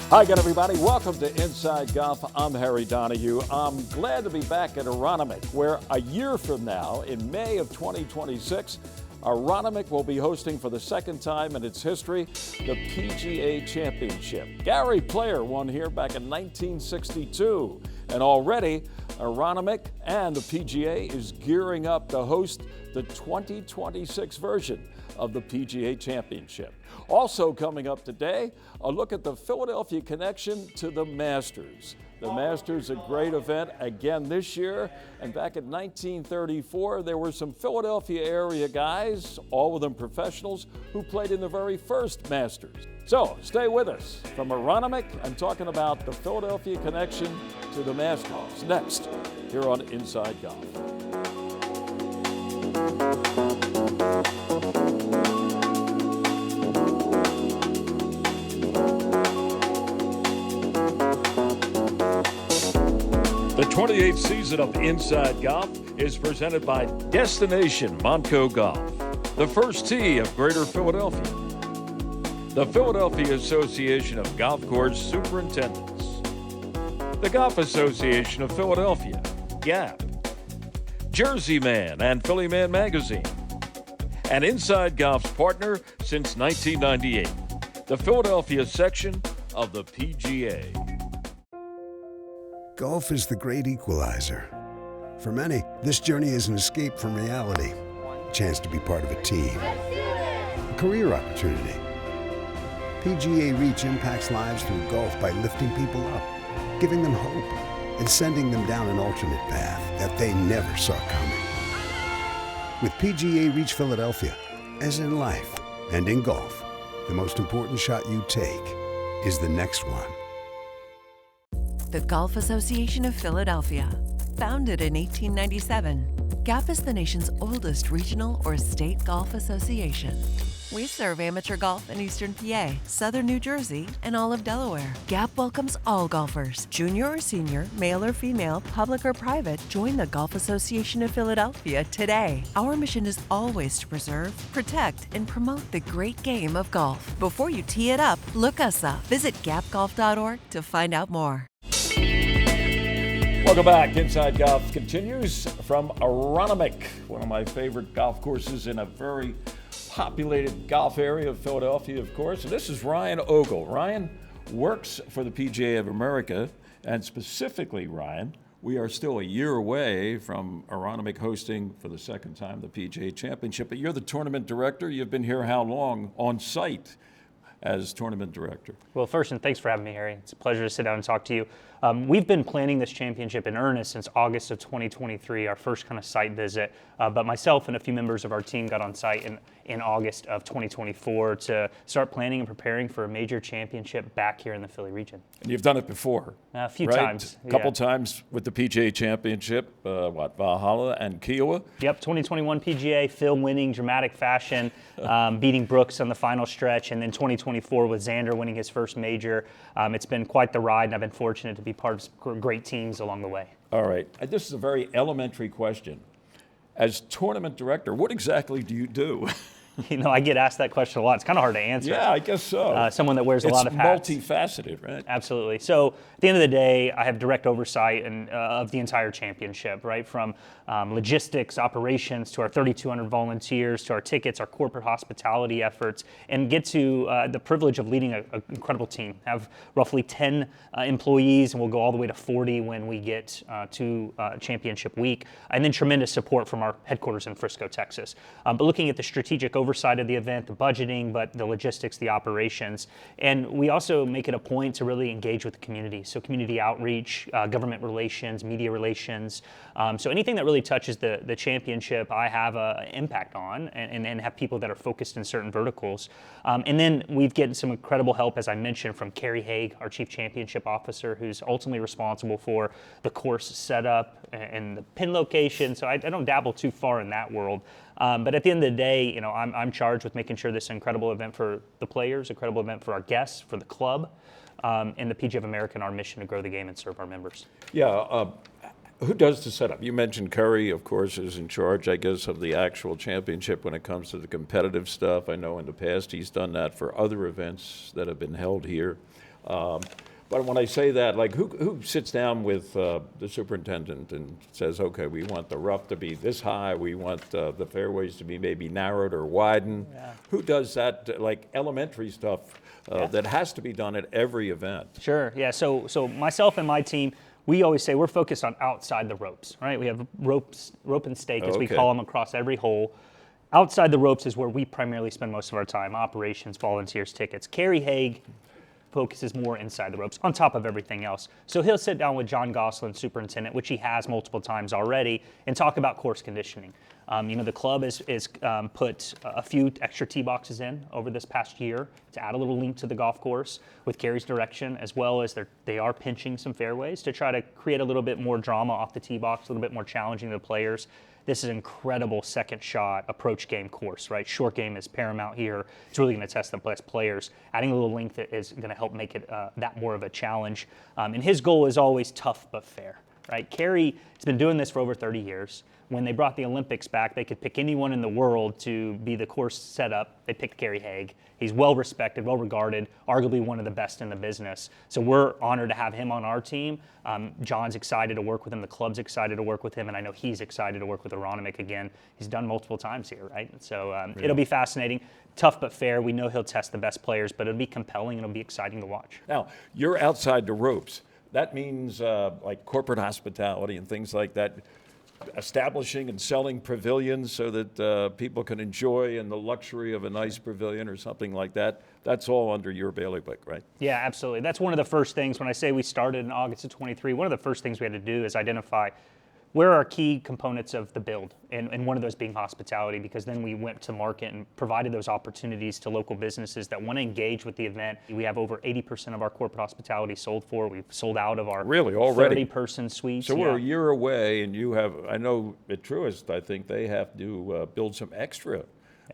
Hi again, everybody. Welcome to Inside Golf. I'm Harry Donahue. I'm glad to be back at Aronimink, where a year from now, in May of 2026, Aronimink will be hosting for the second time in its history the PGA Championship. Gary Player won here back in 1962, and already Aronimink and the PGA is gearing up to host the 2026 version of the PGA Championship. Also coming up today, a look at the Philadelphia connection to the Masters. The Masters, a great event again this year, and back in 1934, there were some Philadelphia area guys, all of them professionals, who played in the very first Masters. So stay with us. From Aronimink, I'm talking about the Philadelphia connection to the Masters. Next, here on Inside Golf. The 28th season of Inside Golf is presented by Destination Montco Golf, the first tee of Greater Philadelphia, the Philadelphia Association of Golf Course Superintendents, the Golf Association of Philadelphia, GAP, Jersey Man and Philly Man Magazine, and Inside Golf's partner since 1998, the Philadelphia section of the PGA. Golf is the great equalizer. For many, this journey is an escape from reality, a chance to be part of a team, a career opportunity. PGA Reach impacts lives through golf by lifting people up, giving them hope, and sending them down an alternate path that they never saw coming. With PGA Reach Philadelphia, as in life and in golf, the most important shot you take is the next one. The Golf Association of Philadelphia. Founded in 1897, GAP is the nation's oldest regional or state golf association. We serve amateur golf in Eastern PA, Southern New Jersey, and all of Delaware. GAP welcomes all golfers, junior or senior, male or female, public or private. Join the Golf Association of Philadelphia today. Our mission is always to preserve, protect, and promote the great game of golf. Before you tee it up, look us up. Visit gapgolf.org to find out more. Welcome back. Inside Golf continues from Aronimink, one of my favorite golf courses in a very populated golf area of Philadelphia, of course. And this is Ryan Ogle. Ryan works for the PGA of America, and specifically, Ryan, we are still a year away from Aronimink hosting for the second time the PGA Championship. But you're the tournament director. You've been here how long on site as tournament director? Well, first, and thanks for having me, Harry. It's a pleasure to sit down and talk to you. We've been planning this championship in earnest since August of 2023, our first kind of site visit. But myself and a few members of our team got on site in August of 2024 to start planning and preparing for a major championship back here in the Philly region. And you've done it before. A few right? times. A couple times with the PGA Championship, Valhalla and Kiowa? Yep, 2021 PGA, Phil winning dramatic fashion, beating Brooks on the final stretch, and then 2024 with Xander winning his first major. It's been quite the ride, and I've been fortunate to be part of some great teams along the way. All right. This is a very elementary question. As tournament director, what exactly do you do? You know, I get asked that question a lot. It's kind of hard to answer. Yeah, I guess so. Someone that wears a lot of hats. It's multifaceted, right? Absolutely. So at the end of the day, I have direct oversight of the entire championship, right? From logistics, operations, to our 3,200 volunteers, to our tickets, our corporate hospitality efforts, and get to the privilege of leading an incredible team. Have roughly 10 employees, and we'll go all the way to 40 when we get to championship week. And then tremendous support from our headquarters in Frisco, Texas. But looking at the strategic oversight of the event, the budgeting, but the logistics, the operations. And we also make it a point to really engage with the community. So community outreach, government relations, media relations. So anything that really touches the championship, I have an impact on and have people that are focused in certain verticals. And then we've gotten some incredible help, as I mentioned, from Carrie Haig, our chief championship officer, who's ultimately responsible for the course setup and the pin location. So I don't dabble too far in that world. But at the end of the day, you know, I'm charged with making sure this is an incredible event for the players, incredible event for our guests, for the club, and the PGA of America, and our mission to grow the game and serve our members. Yeah. Who does the setup? You mentioned Curry, of course, is in charge, I guess, of the actual championship when it comes to the competitive stuff. I know in the past he's done that for other events that have been held here. But when I say that, like, who sits down with the superintendent and says, okay, we want the rough to be this high, we want the fairways to be maybe narrowed or widened? Yeah. Who does that, like elementary stuff that has to be done at every event? Sure, yeah, so myself and my team, we always say we're focused on outside the ropes, right? We have rope and stake, as we call them, across every hole. Outside the ropes is where we primarily spend most of our time, operations, volunteers, tickets. Kerry Haig focuses more inside the ropes on top of everything else. So he'll sit down with John Gosselin, superintendent, which he has multiple times already, and talk about course conditioning. The club has put a few extra tee boxes in over this past year to add a little length to the golf course with Kerry's direction, as well as they are pinching some fairways to try to create a little bit more drama off the tee box, a little bit more challenging to the players. This is an incredible second shot approach game course, right? Short game is paramount here. It's really going to test the best players. Adding a little length is going to help make it that more of a challenge. And his goal is always tough but fair, right? Kerry has been doing this for over 30 years. When they brought the Olympics back, they could pick anyone in the world to be the course setup. They picked Kerry Haig. He's well respected, well regarded, arguably one of the best in the business. So we're honored to have him on our team. John's excited to work with him. The club's excited to work with him, and I know he's excited to work with Aronimink again. He's done multiple times here, right? So it'll be fascinating. Tough but fair. We know he'll test the best players, but it'll be compelling and it'll be exciting to watch. Now, you're outside the ropes. That means like corporate hospitality and things like that. Establishing and selling pavilions so that people can enjoy in the luxury of a nice pavilion or something like that. That's all under your bailiwick, right? Yeah, absolutely. That's one of the first things. When I say we started in August of 23, one of the first things we had to do is identify where are key components of the build, and one of those being hospitality, because then we went to market and provided those opportunities to local businesses that want to engage with the event. We have over 80% of our corporate hospitality sold for. We've sold out of our 30-person suites. So we're a year away, and you have, I know at Truist, I think they have to build some extra.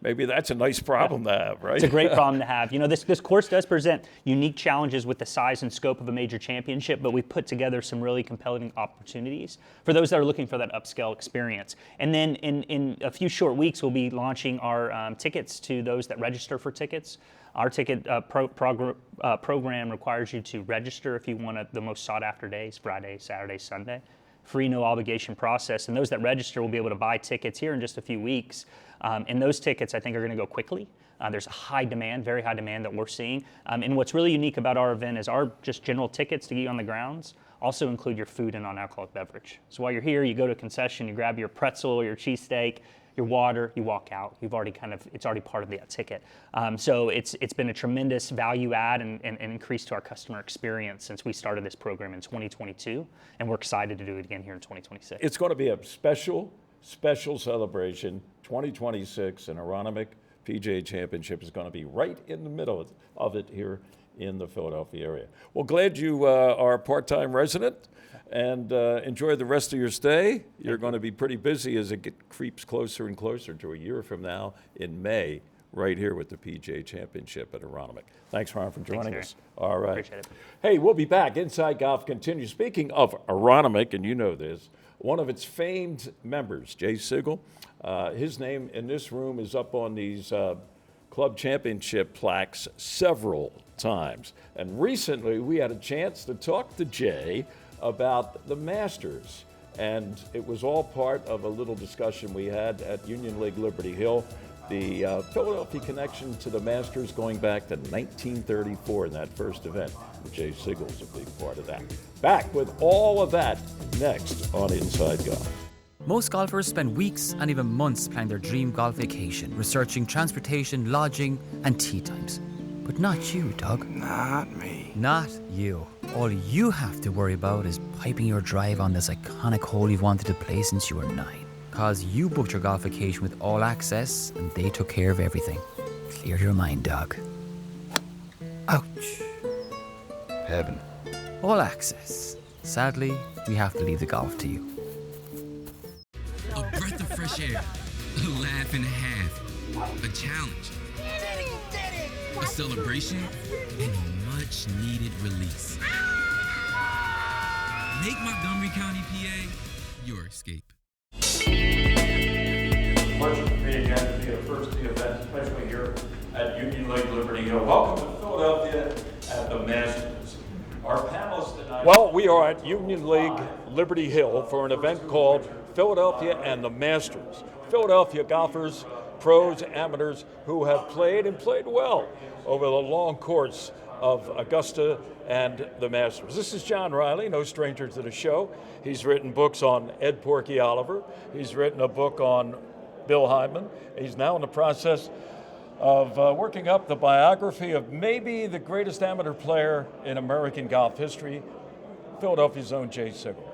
Maybe that's a nice problem to have, right? It's a great problem to have. You know, this course does present unique challenges with the size and scope of a major championship, but we've put together some really compelling opportunities for those that are looking for that upscale experience. And then in a few short weeks, we'll be launching our tickets to those that register for tickets. Our ticket program requires you to register if you want the most sought-after days, Friday, Saturday, Sunday. Free, no obligation process, and those that register will be able to buy tickets here in just a few weeks. And those tickets, I think, are going to go quickly. There's a high demand, very high demand that we're seeing. And what's really unique about our event is our just general tickets to get you on the grounds also include your food and non-alcoholic beverage. So while you're here, you go to a concession, you grab your pretzel, your cheesesteak, your water, you walk out. It's already part of the ticket. So it's been a tremendous value add and increase to our customer experience since we started this program in 2022, and we're excited to do it again here in 2026. It's going to be a special celebration. 2026 and Aronimink PGA Championship is going to be right in the middle of it here in the Philadelphia area. Well, glad you are a part-time resident, and enjoy the rest of your stay. You're going to be pretty busy as it creeps closer and closer to a year from now in May, right here with the PGA Championship at Aronimink. Thanks, Ron, for joining us. All right. Appreciate it. Hey, we'll be back. Inside Golf continues. Speaking of Aronimink, and you know this, one of its famed members, Jay Sigel, his name in this room is up on these club championship plaques several times. And recently we had a chance to talk to Jay about the Masters. And it was all part of a little discussion we had at Union League Liberty Hill. The Philadelphia connection to the Masters going back to 1934 in that first event. Jay Sigel's a big part of that. Back with all of that next on Inside Golf. Most golfers spend weeks and even months planning their dream golf vacation, researching transportation, lodging, and tee times. But not you, Doug. Not me. Not you. All you have to worry about is piping your drive on this iconic hole you've wanted to play since you were 9. Cause you booked your golf vacation with All Access, and they took care of everything. Clear your mind, Doug. Ouch. Heaven. All Access. Sadly, we have to leave the golf to you. A breath of fresh air, a laugh and a half, a challenge, a celebration, and a much-needed release. Make Montgomery County, PA, your escape. Pleasure for me again to be a first event, especially here at Union League Liberty Hill. Welcome to Philadelphia at the Masters. Our panelists tonight. Well, we are at Union League Liberty Hill for an event called Philadelphia and the Masters. Philadelphia golfers, pros, amateurs who have played and played well over the long course of Augusta and the Masters. This is John Riley, no stranger to the show. He's written books on Ed Porky Oliver. He's written a book on Bill Hyman. He's now in the process of working up the biography of maybe the greatest amateur player in American golf history, Philadelphia's own Jay Sigel.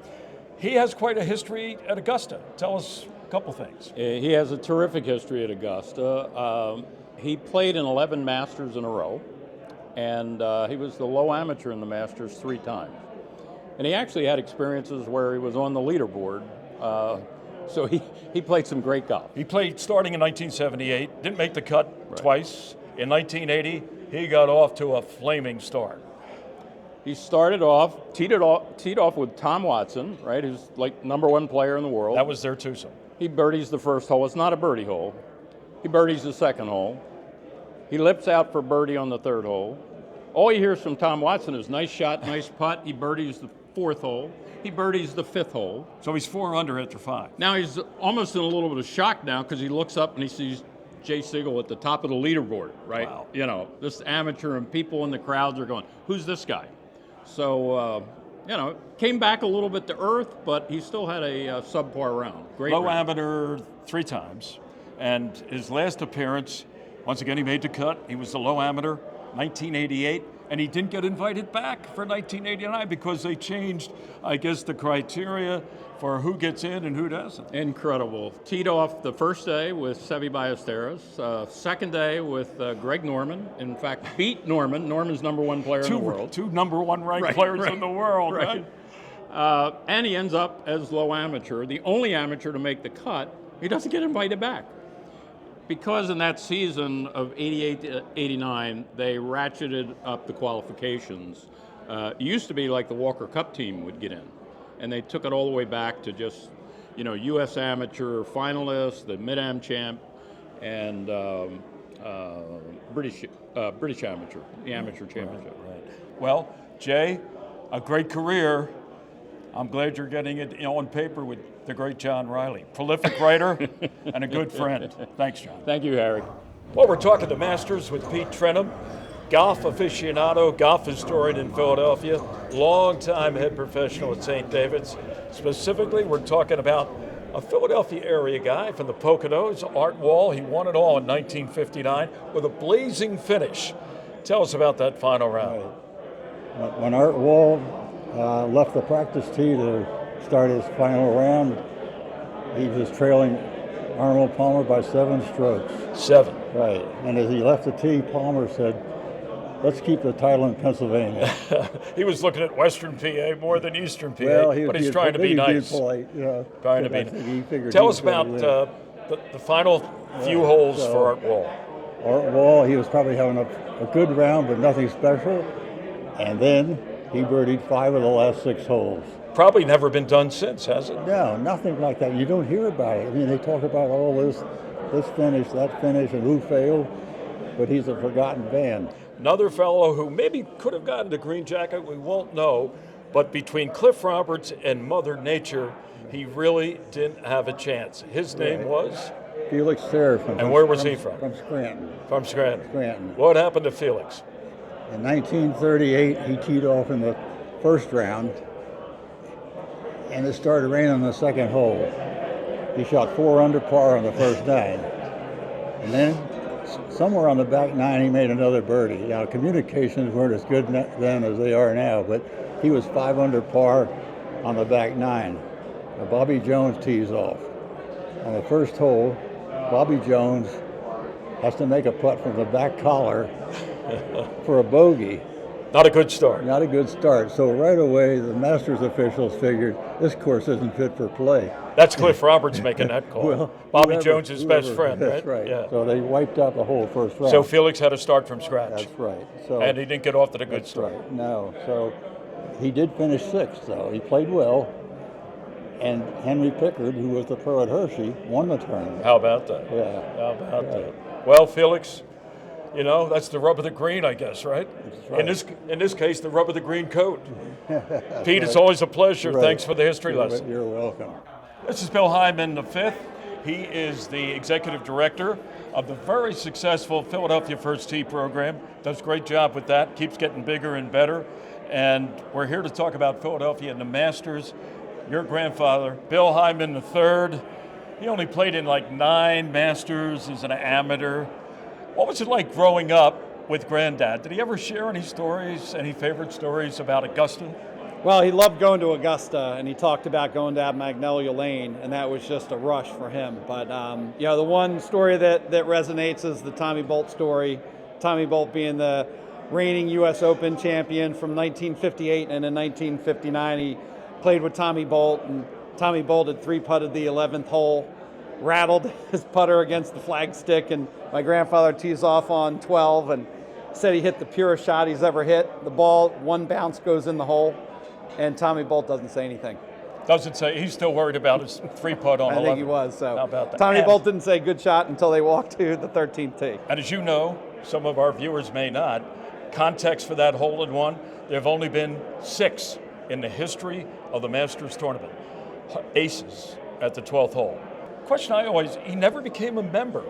He has quite a history at Augusta. Tell us a couple things. He has a terrific history at Augusta. He played in 11 Masters in a row, and he was the low amateur in the Masters 3 times. And he actually had experiences where he was on the leaderboard. So he played some great golf. He played starting in 1978, didn't make the cut twice. In 1980, he got off to a flaming start. He started off, teed off with Tom Watson, right? Who's like #1 player in the world. That was their twosome. He birdies the first hole. It's not a birdie hole. He birdies the second hole. He lips out for birdie on the third hole. All you hear from Tom Watson is nice shot, nice putt. He birdies the fourth hole. He birdies the fifth hole. So he's 4 under after 5. Now he's almost in a little bit of shock now because he looks up and he sees Jay Sigel at the top of the leaderboard, right? Wow. You know, this amateur, and people in the crowds are going, who's this guy? So, came back a little bit to earth, but he still had a subpar round. Great Low round. amateur 3 times. And his last appearance, once again, he made the cut. He was the low amateur, 1988. And he didn't get invited back for 1989 because they changed, I guess, the criteria for who gets in and who doesn't. Incredible. Teed off the first day with Seve Ballesteros. Second day with Greg Norman. In fact, beat Norman. Norman's #1 player in the world. 2 #1 ranked players in the world, right? And he ends up as low amateur, the only amateur to make the cut. He doesn't get invited back. Because in that season of 88 to 89, they ratcheted up the qualifications. It used to be like the Walker Cup team would get in. And they took it all the way back to just, U.S. amateur finalists, the Mid-Am champ, and British amateur, the amateur championship. Right. Well, Jay, a great career. I'm glad you're getting it on paper with the great John Riley. Prolific writer and a good friend. Thanks, John. Thank you, Harry. Well, we're talking the Masters with Pete Trenum, golf aficionado, golf historian in Philadelphia, longtime head professional at St. David's. Specifically, we're talking about a Philadelphia area guy from the Poconos, Art Wall. He won it all in 1959 with a blazing finish. Tell us about that final round. When Art Wall left the practice tee to start his final round, he was trailing Arnold Palmer by 7 strokes. 7. Right. And as he left the tee, Palmer said, let's keep the title in Pennsylvania. He was looking at Western PA more than Eastern PA, well, but he's trying to be nice. Polite, Trying to be. Tell us about the final few holes for Art Wall. Art Wall, he was probably having a good round, but nothing special. And then he birdied 5 of the last 6 holes. Probably never been done since, has it? No, nothing like that. You don't hear about it. I mean, they talk about all this finish, that finish, and who failed, but he's a forgotten man. Another fellow who maybe could have gotten the green jacket, we won't know, but between Cliff Roberts and Mother Nature, he really didn't have a chance. His name was? Felix Sayre. And where was he from? From Scranton. From Scranton. Scranton. What happened to Felix? In 1938, he teed off in the first round, and it started raining on the second hole. He shot 4 under par on the first 9. And then, somewhere on the back 9, he made another birdie. Now, communications weren't as good then as they are now, but he was 5 under par on the back 9. Now, Bobby Jones tees off. On the first hole, Bobby Jones has to make a putt from the back collar for a bogey. Not a good start. Not a good start. So right away, the Masters officials figured this course isn't fit for play. That's Cliff Roberts making that call. Well, Bobby Jones, his best friend, right? That's right. Yeah. So they wiped out the whole first round. So Felix had to start from scratch. That's right. So and he didn't get off to the good start. Right. No. So he did finish 6th, though. He played well. And Henry Pickard, who was the pro at Hershey, won the tournament. How about that? Yeah. How about that? Well, Felix, You know, that's the rub of the green, I guess, right? right. In this case, the rub of the green coat. Pete, it's always a pleasure. Right. Thanks for the history lesson. You're welcome. This is Bill Hyman V. He is the executive director of the very successful Philadelphia First Tee program. Does a great job with that, keeps getting bigger and better. And we're here to talk about Philadelphia and the Masters. Your grandfather, Bill Hyman III, he only played in like 9 Masters as an amateur. What was it like growing up with Granddad? Did he ever share any stories, any favorite stories about Augusta? Well, he loved going to Augusta, and he talked about going to Magnolia Lane, and that was just a rush for him. But, the one story that resonates is the Tommy Bolt story. Tommy Bolt being the reigning U.S. Open champion from 1958, and in 1959 he played with Tommy Bolt, and Tommy Bolt had 3-putted the 11th hole, rattled his putter against the flagstick, and my grandfather tees off on 12 and said he hit the purest shot he's ever hit. The ball, one bounce goes in the hole, and Tommy Bolt doesn't say anything. Doesn't say, he's still worried about his 3-putt on 11. I think he was. So how about that? Tommy Bolt didn't say good shot until they walked to the 13th tee. And as you know, some of our viewers may not, context for that hole-in-one, there have only been 6 in the history of the Masters tournament. Aces at the 12th hole. Question he never became a member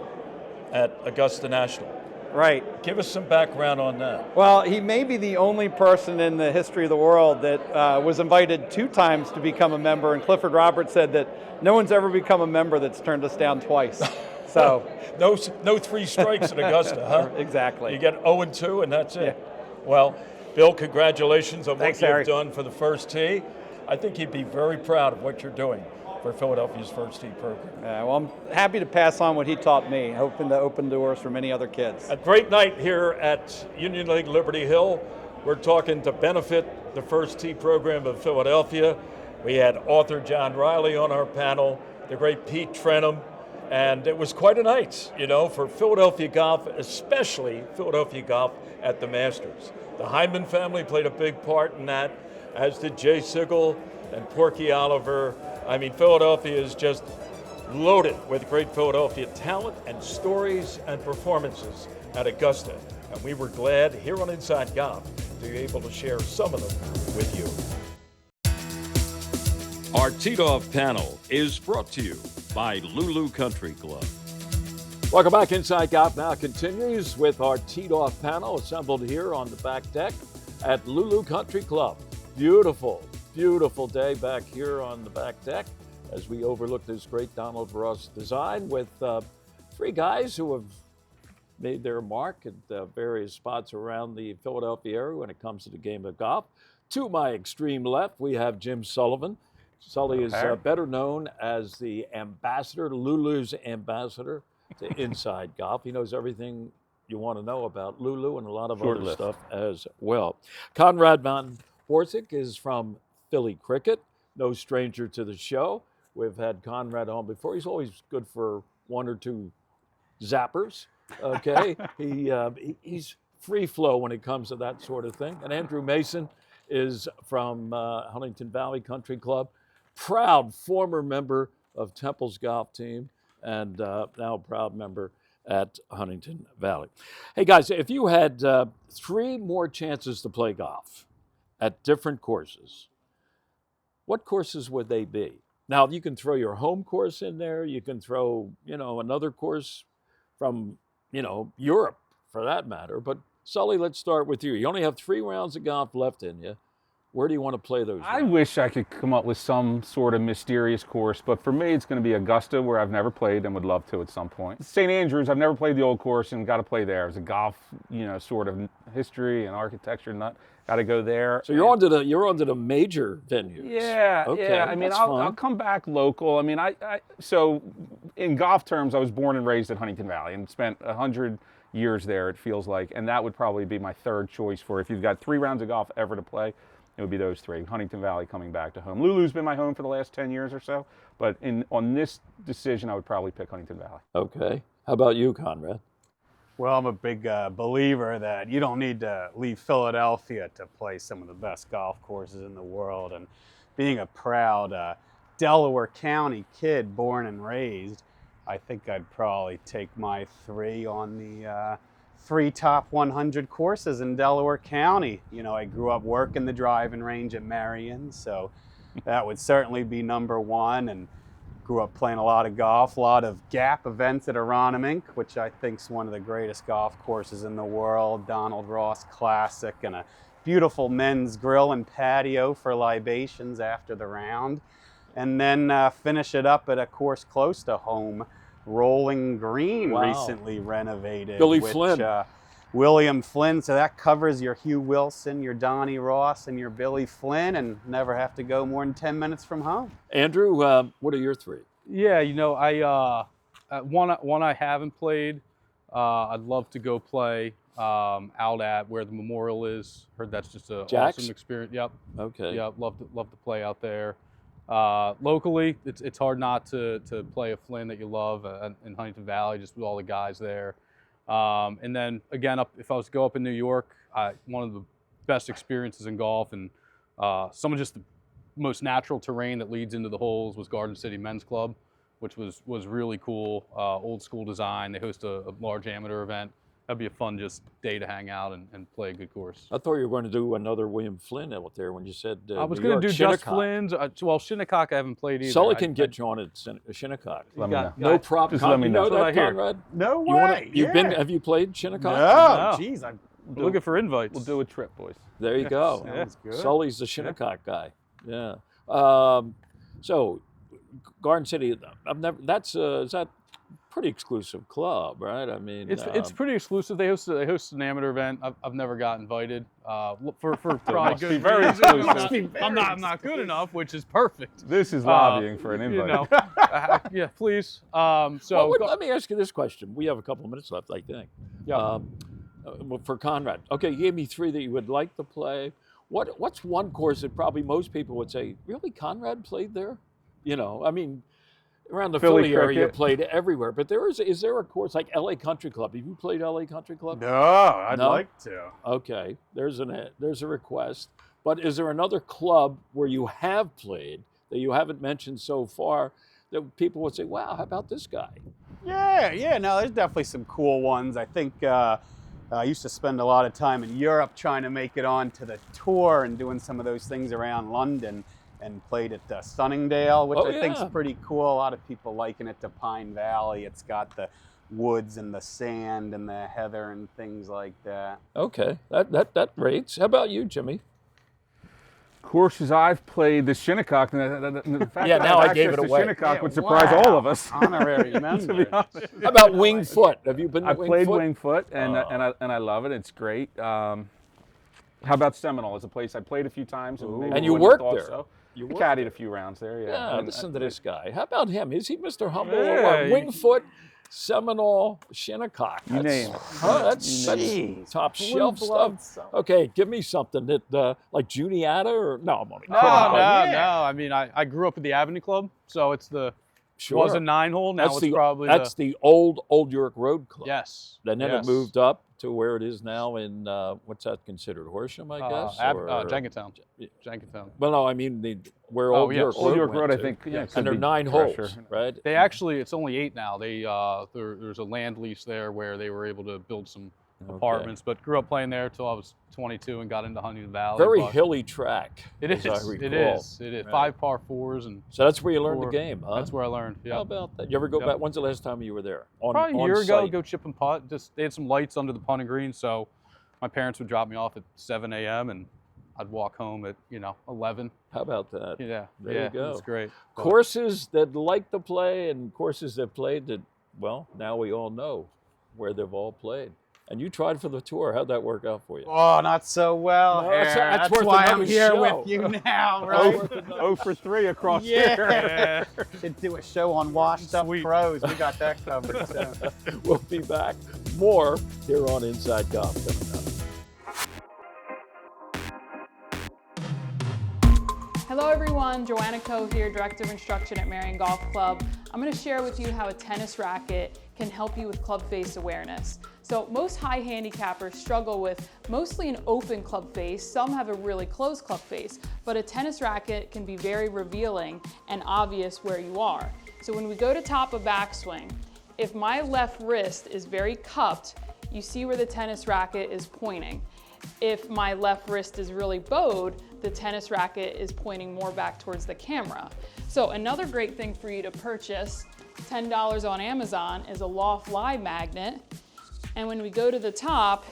at Augusta National. Right. Give us some background on that. Well, he may be the only person in the history of the world that was invited 2 times to become a member, and Clifford Roberts said that no one's ever become a member that's turned us down twice. So no 3 strikes at Augusta, huh? Exactly. You get 0-2 and that's it. Yeah. Well, Bill, congratulations on Thanks, what you've Harry. done for the First Tee. I think you'd be very proud of what you're doing for Philadelphia's First Tee program. Well, I'm happy to pass on what he taught me, hoping to open doors for many other kids. A great night here at Union League Liberty Hill. We're talking to benefit the First Tee program of Philadelphia. We had author John Riley on our panel, the great Pete Trenum, and it was quite a night, for Philadelphia golf, especially Philadelphia golf at the Masters. The Hyman family played a big part in that, as did Jay Sigel and Porky Oliver. I mean, Philadelphia is just loaded with great Philadelphia talent and stories and performances at Augusta. And we were glad here on Inside Golf to be able to share some of them with you. Our Teed Off panel is brought to you by Lulu Country Club. Welcome back. Inside Golf now continues with our Teed Off panel assembled here on the back deck at Lulu Country Club. Beautiful, beautiful day back here on the back deck as we overlook this great Donald Ross design with 3 guys who have made their mark at various spots around the Philadelphia area when it comes to the game of golf. To my extreme left, we have Jim Sullivan. Sully is better known as the ambassador, Lulu's ambassador to Inside Golf. He knows everything you want to know about Lulu and a lot of other stuff as well. Conrad Van Horsik is from Philly Cricket, no stranger to the show. We've had Conrad on before. He's always good for 1 or 2 zappers, okay? He's free flow when it comes to that sort of thing. And Andrew Mason is from Huntington Valley Country Club, proud former member of Temple's golf team, and now a proud member at Huntington Valley. Hey guys, if you had 3 more chances to play golf at different courses, what courses would they be? Now, you can throw your home course in there. You can throw, another course from, Europe for that matter. But Sully, let's start with you. You only have 3 rounds of golf left in you. Where do you want to play those? I wish I could come up with some sort of mysterious course, but for me, it's going to be Augusta, where I've never played and would love to at some point. St. Andrews, I've never played the old course and got to play there. It's a golf, sort of history and architecture nut. Got to go there. So you're onto the major venues. Yeah, okay, yeah. I mean, I'll come back local. I mean, so in golf terms, I was born and raised at Huntington Valley and spent 100 years there, it feels like, and that would probably be my 3rd choice for if you've got 3 rounds of golf ever to play. It would be those 3. Huntington Valley coming back to home. Lulu's been my home for the last 10 years or so, but on this decision, I would probably pick Huntington Valley. Okay. How about you, Conrad? Well, I'm a big believer that you don't need to leave Philadelphia to play some of the best golf courses in the world. And being a proud Delaware County kid, born and raised, I think I'd probably take my 3 on the 3 top 100 courses in Delaware County. You know, I grew up working the driving range at Marion, so that would certainly be number 1. And grew up playing a lot of golf, a lot of gap events at Aronimink, which I think is one of the greatest golf courses in the world. Donald Ross Classic, and a beautiful men's grill and patio for libations after the round. And then finish it up at a course close to home, Rolling Green, recently renovated. Billy Flynn. William Flynn, so that covers your Hugh Wilson, your Donnie Ross, and your Billy Flynn, and never have to go more than 10 minutes from home. Andrew, what are your 3? Yeah, you know, one I haven't played. I'd love to go play out at where the memorial is. Heard that's just an awesome experience. Yep. Okay. Yep. Love to play out there. Locally, it's hard not to play a Flynn that you love in Huntington Valley, just with all the guys there. And then again, if I was to go up in New York, one of the best experiences in golf and some of just the most natural terrain that leads into the holes was Garden City Men's Club, which was really cool. Old school design. They host a large amateur event. That'd be a fun just day to hang out and play a good course. I thought you were going to do another William Flynn out there when you said I was going to do just Flynn's. Well, Shinnecock I haven't played either. Sully can get you on at Shinnecock. Let me know. No problem. Just let me know. You know that, Conrad? No way. Have you played Shinnecock? No. Jeez, I'm looking for invites. We'll do a trip, boys. There you go. Sounds good. Sully's the Shinnecock guy. Yeah. So, Garden City, is that pretty exclusive club, right? I mean, it's pretty exclusive. They host an amateur event. I've never got invited for probably good. Very exclusive. I'm not good enough, which is perfect. This is lobbying for an invite. You know, yeah, please. Let me ask you this question. We have a couple of minutes left, I think. Yeah. For Conrad. Okay, you gave me 3 that you would like to play. What's one course that probably most people would say, really, Conrad played there? You know, I mean, around the Philly area, you played everywhere. But is there a course like LA Country Club? Have you played LA Country Club? No, I'd like to. Okay, there's a request. But is there another club where you have played that you haven't mentioned so far that people would say, wow, how about this guy? Yeah, no, there's definitely some cool ones. I think I used to spend a lot of time in Europe trying to make it onto the tour and doing some of those things around London, and played at Sunningdale, which I think is pretty cool. A lot of people liken it to Pine Valley. It's got the woods and the sand and the heather and things like that. Okay, that rates. How about you, Jimmy? Courses I've played, the Shinnecock, the fact that now I have gave access it to away. Shinnecock would surprise all of us. Honorary member. To be honest. How about Winged Foot? Have you been to I've Winged played Foot? Winged Foot, and I love it. It's great. How about Seminole? It's a place I played a few times. And you worked there. So. You I caddied a few rounds there, Yeah, listen to this guy. How about him? Is he Mr. Humble or what? Winged Foot, Seminole, Shinnecock. You name it. That's top shelf stuff. Okay, give me something that like Juniata or no, I'm only No. I mean, I grew up at the Avenue Club, so it's was a 9-hole. Now it's probably the old York Road Club. Yes. And then it moved up to where it is now in what's that considered? Horsham, I guess. Jenkintown. Jenkintown. Well, no, I mean where Old York Road. Old York Road, I to. think. Yeah, and there are 9 holes, right? They actually, it's only 8 now. They there's a land lease there where they were able to build some apartments. But grew up playing there till I was 22 and got into Huntington Valley. Very hilly track. It is. It is. Right. 5 par 4s and. So that's where you learned the game, huh? That's where I learned. Yeah. How about that? You ever go back? When's the last time you were there? Probably a year ago. Go chip and putt. Just they had some lights under the putting green, so my parents would drop me off at 7 a.m. and I'd walk home at 11. How about that? Yeah. There you go. It's great. Courses that like to play and courses that played that, well, now we all know where they've all played. And you tried for the tour. How'd that work out for you? Oh, not so well. No, that's worth why I'm here show. with you now, right? 0 for 3 across here. Should do a show on washed up pros. We got that covered. So. We'll be back. More here on Inside Golf coming up. Hello everyone, Joanna Coe here, Director of Instruction at Marion Golf Club. I'm going to share with you how a tennis racket can help you with club face awareness. So most high handicappers struggle with mostly an open club face. Some have a really closed club face, but a tennis racket can be very revealing and obvious where you are. So when we go to top a backswing, if my left wrist is very cupped, you see where the tennis racket is pointing. If my left wrist is really bowed, the tennis racket is pointing more back towards the camera. So another great thing for you to purchase, $10 on Amazon, is a loft lie magnet. And when we go to the top,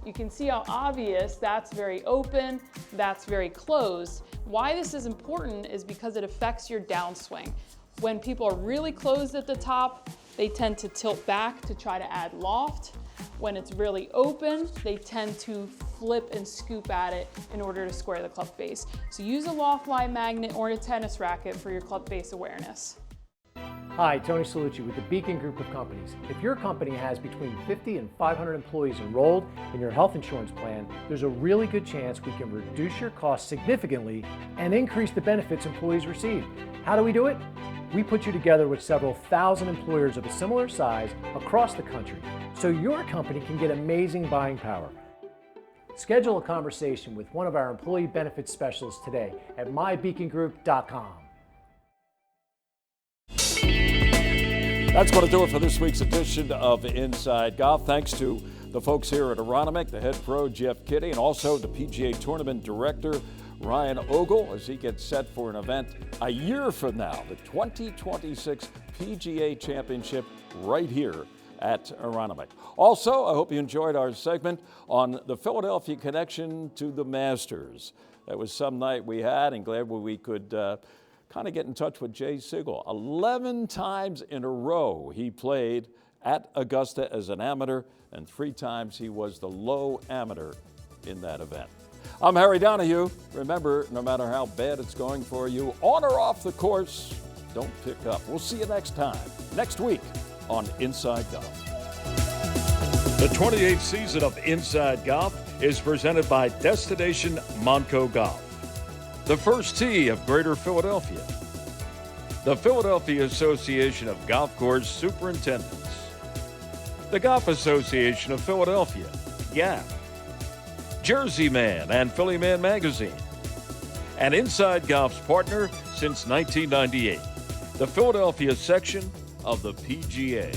you can see how obvious that's very open, that's very closed. Why this is important is because it affects your downswing. When people are really closed at the top, they tend to tilt back to try to add loft. When it's really open, they tend to flip and scoop at it in order to square the club face. So use a loft lie magnet or a tennis racket for your club face awareness. Hi, Tony Salucci with the Beacon Group of Companies. If your company has between 50 and 500 employees enrolled in your health insurance plan, there's a really good chance we can reduce your costs significantly and increase the benefits employees receive. How do we do it? We put you together with several thousand employers of a similar size across the country so your company can get amazing buying power. Schedule a conversation with one of our employee benefits specialists today at mybeacongroup.com. That's going to do it for this week's edition of Inside Golf. Thanks to the folks here at Aronimink, the head pro Jeff Kitty, and also the PGA Tournament Director Ryan Ogle as he gets set for an event a year from now, the 2026 PGA Championship right here at Aronimink. Also, I hope you enjoyed our segment on the Philadelphia connection to the Masters. That was some night we had, and glad we could kind of get in touch with Jay Sigel. 11 times in a row he played at Augusta as an amateur, and 3 times he was the low amateur in that event. I'm Harry Donahue. Remember, no matter how bad it's going for you, on or off the course, don't pick up. We'll see you next time, next week on Inside Golf. The 28th season of Inside Golf is presented by Destination Montco Golf, the First Tee of Greater Philadelphia, the Philadelphia Association of Golf Course Superintendents, the Golf Association of Philadelphia, GAP, Jersey Man and Philly Man Magazine, and Inside Golf's partner since 1998, the Philadelphia section of the PGA.